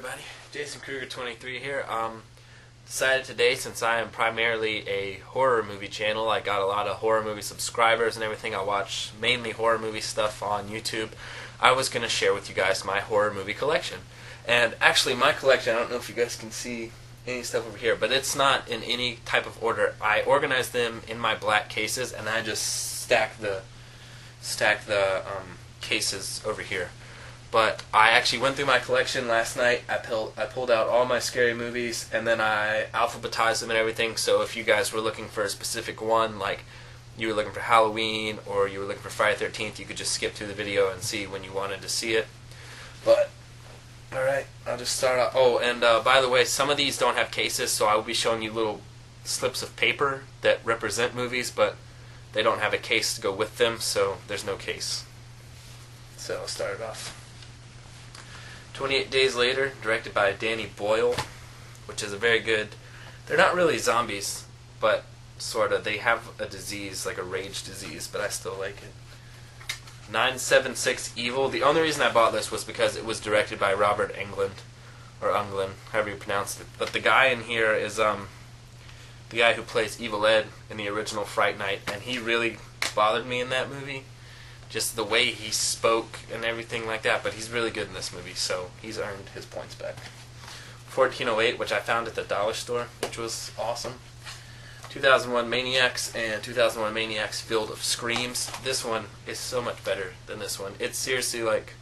everybody, JasonKreuger23 here. Decided today, since I am primarily a horror movie channel, I got a lot of horror movie subscribers and everything. I watch mainly horror movie stuff on YouTube. I was going to share with you guys my horror movie collection. And actually my collection, I don't know if you guys can see any stuff over here, but it's not in any type of order. I organized them in my black cases and I just stack the cases over here. But I actually went through my collection last night. I pulled out all my scary movies, and then I alphabetized them and everything. So if you guys were looking for a specific one, like you were looking for Halloween or you were looking for Friday the 13th, you could just skip through the video and see when you wanted to see it. But alright, I'll just start out. Oh, and by the way, some of these don't have cases, so I will be showing you little slips of paper that represent movies, but they don't have a case to go with them, so there's no case. So I'll start it off. 28 Days Later, directed by Danny Boyle, which is a very good... They're not really zombies, but sort of. They have a disease, like a rage disease, but I still like it. 976 Evil. The only reason I bought this was because it was directed by Robert Englund, or Englund, however you pronounce it. But the guy in here is the guy who plays Evil Ed in the original Fright Night, and he really bothered me in that movie. Just the way he spoke and everything like that, but he's really good in this movie, so he's earned his points back. 1408, which I found at the dollar store, which was awesome. 2001 Maniacs and 2001 Maniacs Field of Screams. This one is so much better than this one. It's seriously like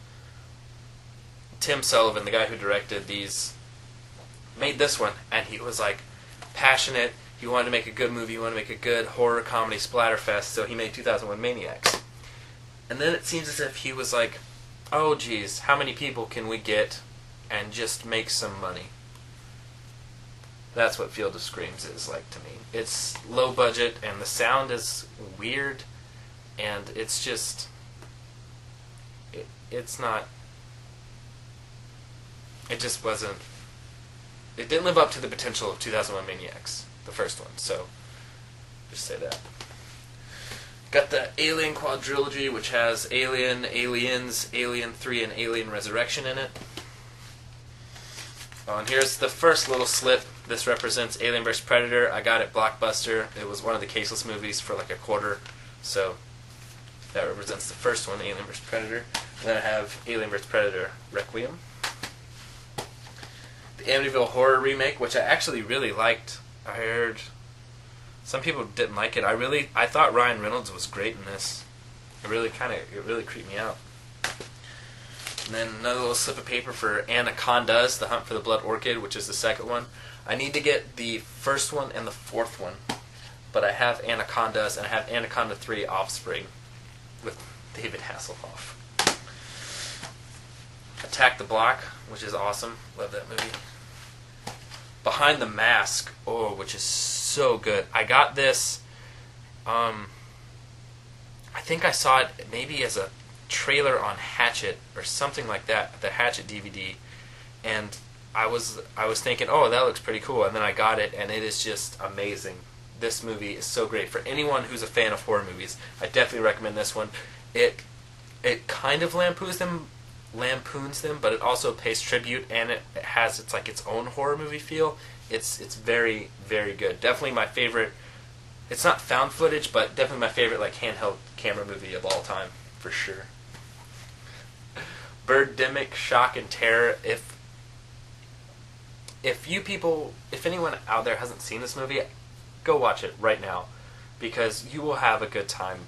Tim Sullivan, the guy who directed these, made this one, and he was like passionate. He wanted to make a good movie, he wanted to make a good horror comedy splatterfest, so he made 2001 Maniacs. And then it seems as if he was like, oh geez, how many people can we get and just make some money? That's what Field of Screams is like to me. It's low budget and the sound is weird and it's just, it's not, it just wasn't, it didn't live up to the potential of 2001 Maniacs, the first one, so just say that. Got the Alien quadrilogy, which has Alien, Aliens, Alien 3, and Alien Resurrection in it. Oh, and here's the first little slip. This represents Alien vs. Predator. I got it Blockbuster. It was one of the caseless movies for like $0.25. So that represents the first one, Alien vs. Predator. And then I have Alien vs. Predator Requiem. The Amityville Horror remake, which I actually really liked. I heard some people didn't like it. I thought Ryan Reynolds was great in this. It really creeped me out. And then another little slip of paper for Anacondas, The Hunt for the Blood Orchid, which is the second one. I need to get the first one and the fourth one, but I have Anacondas and I have Anaconda 3 Offspring with David Hasselhoff. Attack the Block, which is awesome. Love that movie. Behind the Mask, which is so good. I got this, I think I saw it maybe as a trailer on Hatchet or something like that, the Hatchet DVD, and I was thinking, oh, that looks pretty cool, and then I got it, and it is just amazing. This movie is so great. For anyone who's a fan of horror movies, I definitely recommend this one. It kind of lampoons them, but it also pays tribute, and it's like its own horror movie feel. It's very, very good. Definitely my favorite. It's not found footage, but definitely my favorite like handheld camera movie of all time, for sure. Birdemic, Shock and Terror. If anyone out there hasn't seen this movie, go watch it right now, because you will have a good time.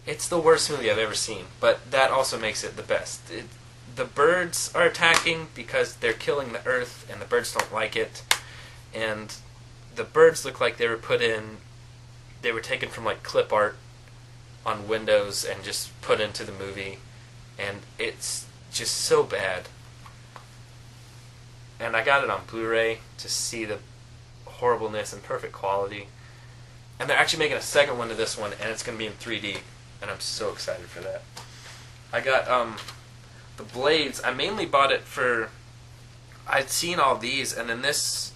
It's the worst movie I've ever seen, but that also makes it the best. The birds are attacking because they're killing the earth, and the birds don't like it. And the birds look like they were taken from like clip art on Windows and just put into the movie. And it's just so bad. And I got it on Blu-ray to see the horribleness and perfect quality. And they're actually making a second one to this one, and it's going to be in 3D. And I'm so excited for that. I got the Blades. I mainly bought it for... I'd seen all these, and then this...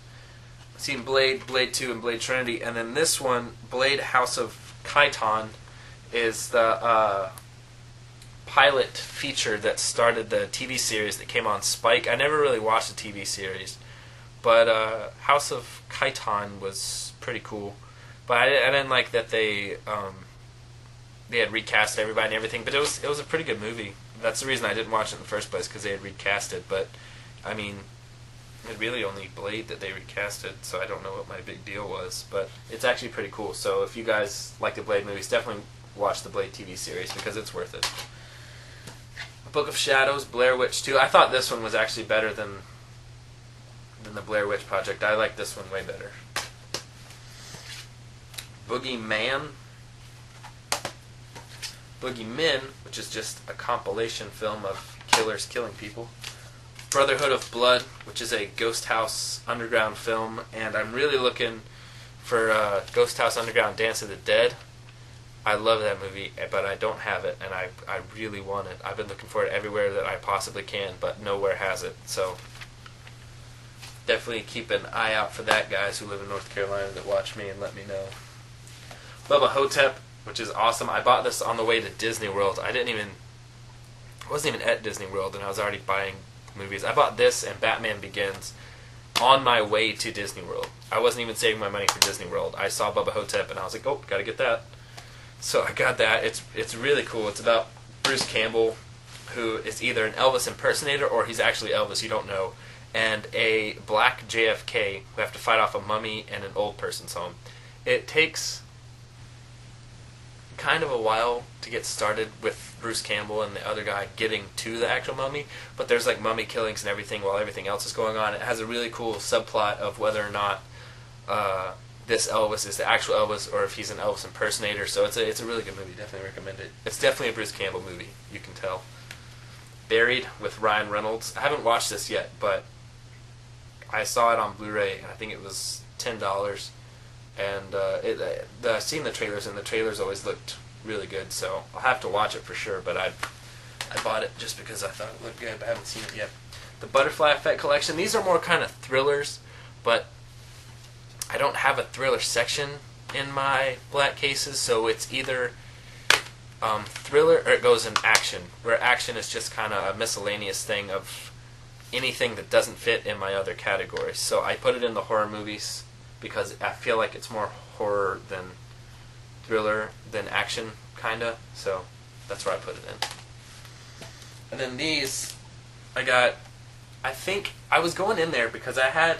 I've seen Blade, Blade 2, and Blade Trinity. And then this one, Blade House of Kyton, is the pilot feature that started the TV series that came on Spike. I never really watched the TV series, but House of Kaitan was pretty cool. But I didn't like that they had recast everybody and everything. But it was a pretty good movie. That's the reason I didn't watch it in the first place, because they had recast it. But I mean, it really only Blade that they recasted, so I don't know what my big deal was. But it's actually pretty cool. So if you guys like the Blade movies, definitely watch the Blade TV series because it's worth it. Book of Shadows, Blair Witch 2. I thought this one was actually better than the Blair Witch Project. I like this one way better. Boogeyman. Boogeymen, which is just a compilation film of killers killing people. Brotherhood of Blood, which is a Ghost House Underground film, and I'm really looking for Ghost House Underground Dance of the Dead. I love that movie, but I don't have it, and I really want it. I've been looking for it everywhere that I possibly can, but nowhere has it. So definitely keep an eye out for that, guys who live in North Carolina that watch me, and let me know. Bubba Hotep, which is awesome. I bought this on the way to Disney World. I wasn't even at Disney World, and I was already buying movies. I bought this and Batman Begins on my way to Disney World. I wasn't even saving my money for Disney World. I saw Bubba Hotep, and I was like, oh, gotta get that. So I got that. It's really cool. It's about Bruce Campbell, who is either an Elvis impersonator or he's actually Elvis, you don't know, and a black JFK who have to fight off a mummy and an old person's home. It takes kind of a while to get started with Bruce Campbell and the other guy getting to the actual mummy, but there's like mummy killings and everything while everything else is going on. It has a really cool subplot of whether or not this Elvis is the actual Elvis or if he's an Elvis impersonator. So it's a really good movie. Definitely recommend it. It's definitely a Bruce Campbell movie. You can tell. Buried with Ryan Reynolds. I haven't watched this yet, but I saw it on Blu-ray and I think it was $10. And I've seen the trailers, and the trailers always looked really good. So I'll have to watch it for sure. But I bought it just because I thought it looked good, but I haven't seen it yet. The Butterfly Effect Collection. These are more kind of thrillers, but I don't have a thriller section in my black cases, so it's either thriller or it goes in action, where action is just kind of a miscellaneous thing of anything that doesn't fit in my other categories. So I put it in the horror movies because I feel like it's more horror than thriller than action, kinda. So that's where I put it in. And then these, I think I was going in there because I had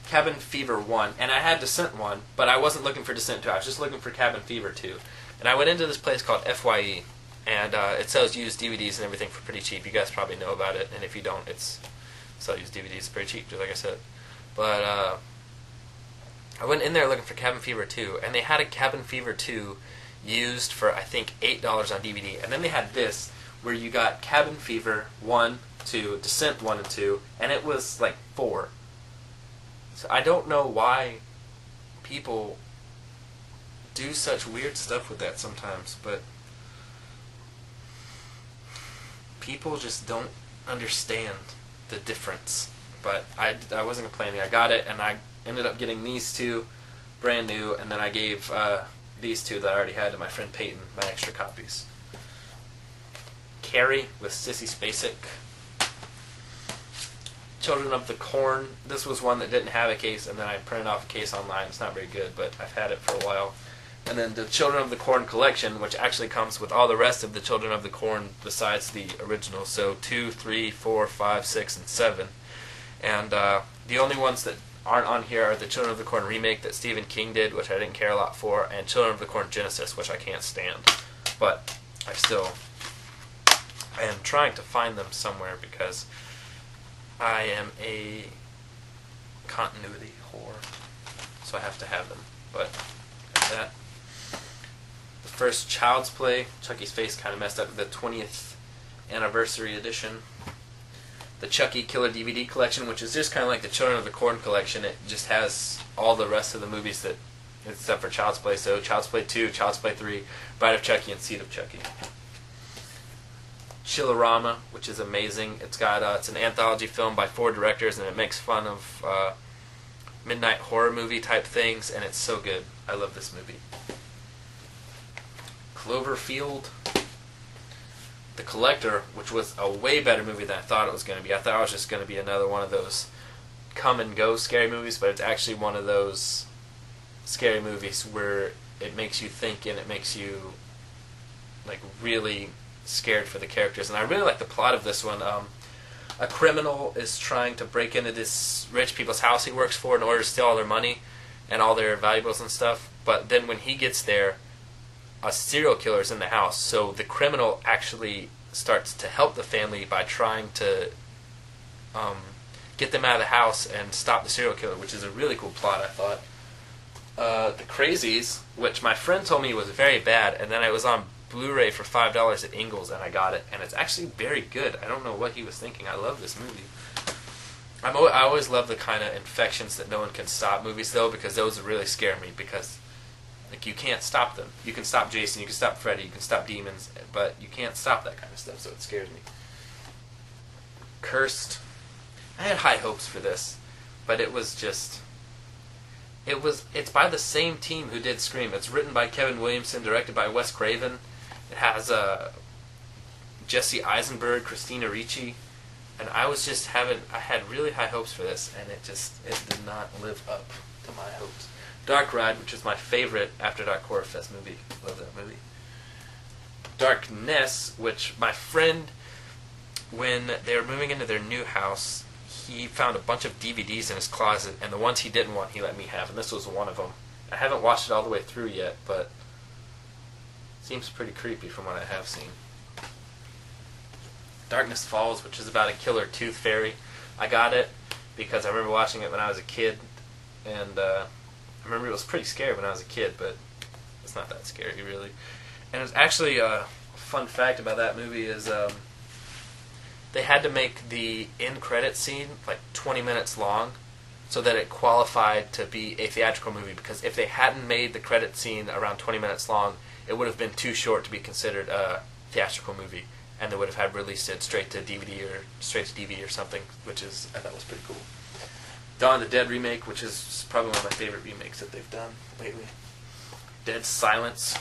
Cabin Fever 1, and I had Descent 1, but I wasn't looking for Descent 2. I was just looking for Cabin Fever 2. And I went into this place called FYE, and it sells used DVDs and everything for pretty cheap. You guys probably know about it, and if you don't, it's sell used DVDs pretty cheap, just like I said. But I went in there looking for Cabin Fever 2, and they had a Cabin Fever 2 used for, I think, $8 on DVD. And then they had this, where you got Cabin Fever 1, 2, Descent 1 and 2, and it was like $4. So I don't know why people do such weird stuff with that sometimes, but people just don't understand the difference. But I wasn't complaining. I got it, and I ended up getting these two brand new, and then I gave these two that I already had to my friend Peyton, my extra copies. Carrie with Sissy Spacek. Children of the Corn. This was one that didn't have a case, and then I printed off a case online. It's not very good, but I've had it for a while. And then the Children of the Corn collection, which actually comes with all the rest of the Children of the Corn besides the original. So 2, 3, 4, 5, 6, and 7. And the only ones that aren't on here are the Children of the Corn remake that Stephen King did, which I didn't care a lot for, and Children of the Corn Genesis, which I can't stand. But I am trying to find them somewhere because I am a continuity whore, so I have to have them. But like that. The first Child's Play. Chucky's face kind of messed up. The 20th anniversary edition. The Chucky Killer DVD collection, which is just kind of like the Children of the Corn collection. It just has all the rest of the movies that, except for Child's Play. So Child's Play 2, Child's Play 3, Bride of Chucky, and Seed of Chucky. Chillerama, which is amazing. It's an anthology film by 4 directors, and it makes fun of midnight horror movie type things, and it's so good. I love this movie. Cloverfield. The Collector, which was a way better movie than I thought it was going to be. I thought it was just going to be another one of those come and go scary movies, but it's actually one of those scary movies where it makes you think and it makes you like really scared for the characters. And I really like the plot of this one. A criminal is trying to break into this rich people's house he works for in order to steal all their money and all their valuables and stuff. But then when he gets there, a serial killer is in the house. So the criminal actually starts to help the family by trying to get them out of the house and stop the serial killer, which is a really cool plot, I thought. The Crazies, which my friend told me was very bad, and then it was on Blu-ray for $5 at Ingles, and I got it, and it's actually very good. I don't know what he was thinking. I love this movie. I always love the kind of infections that no one can stop movies, though, because those really scare me, because like you can't stop them. You can stop Jason, you can stop Freddy, you can stop demons, but you can't stop that kind of stuff, so it scares me. Cursed. I had high hopes for this, but it was just... It's by the same team who did Scream. It's written by Kevin Williamson, directed by Wes Craven. It has Jesse Eisenberg, Christina Ricci, and I had really high hopes for this, and it did not live up to my hopes. Dark Ride, which is my favorite After Dark Horror Fest movie. Love that movie. Darkness, which my friend, when they were moving into their new house, he found a bunch of DVDs in his closet, and the ones he didn't want, he let me have, and this was one of them. I haven't watched it all the way through yet, but it seems pretty creepy from what I have seen. Darkness Falls, which is about a killer tooth fairy. I got it because I remember watching it when I was a kid, and I remember it was pretty scary when I was a kid, but it's not that scary, really. And it's actually a fun fact about that movie is... they had to make the end credit scene like 20 minutes long so that it qualified to be a theatrical movie, because if they hadn't made the credit scene around 20 minutes long, it would have been too short to be considered a theatrical movie, and they would have had released it straight to DVD or something, which I thought was pretty cool. Dawn of the Dead remake, which is probably one of my favorite remakes that they've done lately. Dead Silence.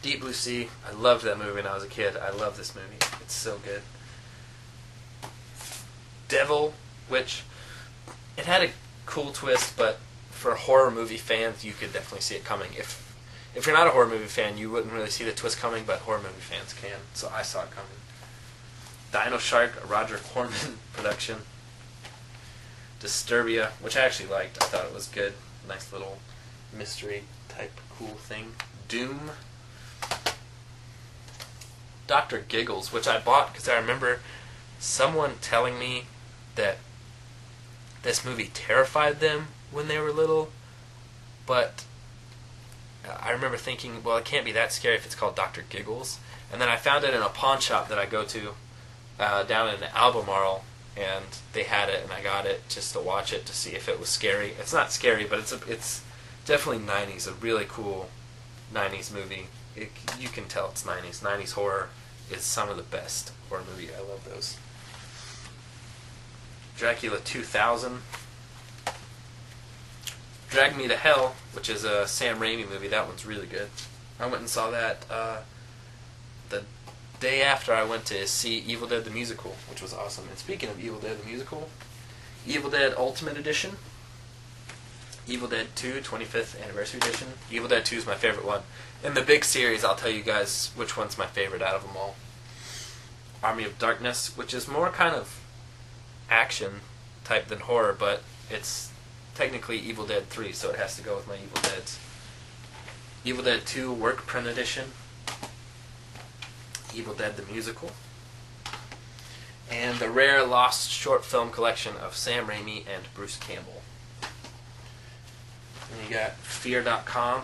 Deep Blue Sea. I loved that movie when I was a kid. I love this movie. It's so good. Devil, which it had a cool twist, but for horror movie fans, you could definitely see it coming. If you're not a horror movie fan, you wouldn't really see the twist coming, but horror movie fans can, so I saw it coming. Dino Shark, a Roger Corman production. Disturbia, which I actually liked. I thought it was good. Nice little mystery type cool thing. Doom. Dr. Giggles, which I bought because I remember someone telling me that this movie terrified them when they were little, but I remember thinking, well, it can't be that scary if it's called Dr. Giggles. And then I found it in a pawn shop that I go to down in Albemarle, and they had it, and I got it just to watch it to see if it was scary. It's not scary, but it's definitely 90s, a really cool 90s movie. You can tell it's 90s. 90s horror is some of the best horror movie. I love those. Dracula 2000. Drag Me to Hell, which is a Sam Raimi movie. That one's really good. I went and saw that the day after I went to see Evil Dead the Musical, which was awesome. And speaking of Evil Dead the Musical, Evil Dead Ultimate Edition, Evil Dead 2 25th Anniversary Edition. Evil Dead 2 is my favorite one. In the big series, I'll tell you guys which one's my favorite out of them all. Army of Darkness, which is more kind of action type than horror, but it's technically Evil Dead 3, so it has to go with my Evil Deads. Evil Dead 2 Work Print Edition. Evil Dead the Musical. And the rare lost short film collection of Sam Raimi and Bruce Campbell. And you got Fear.com,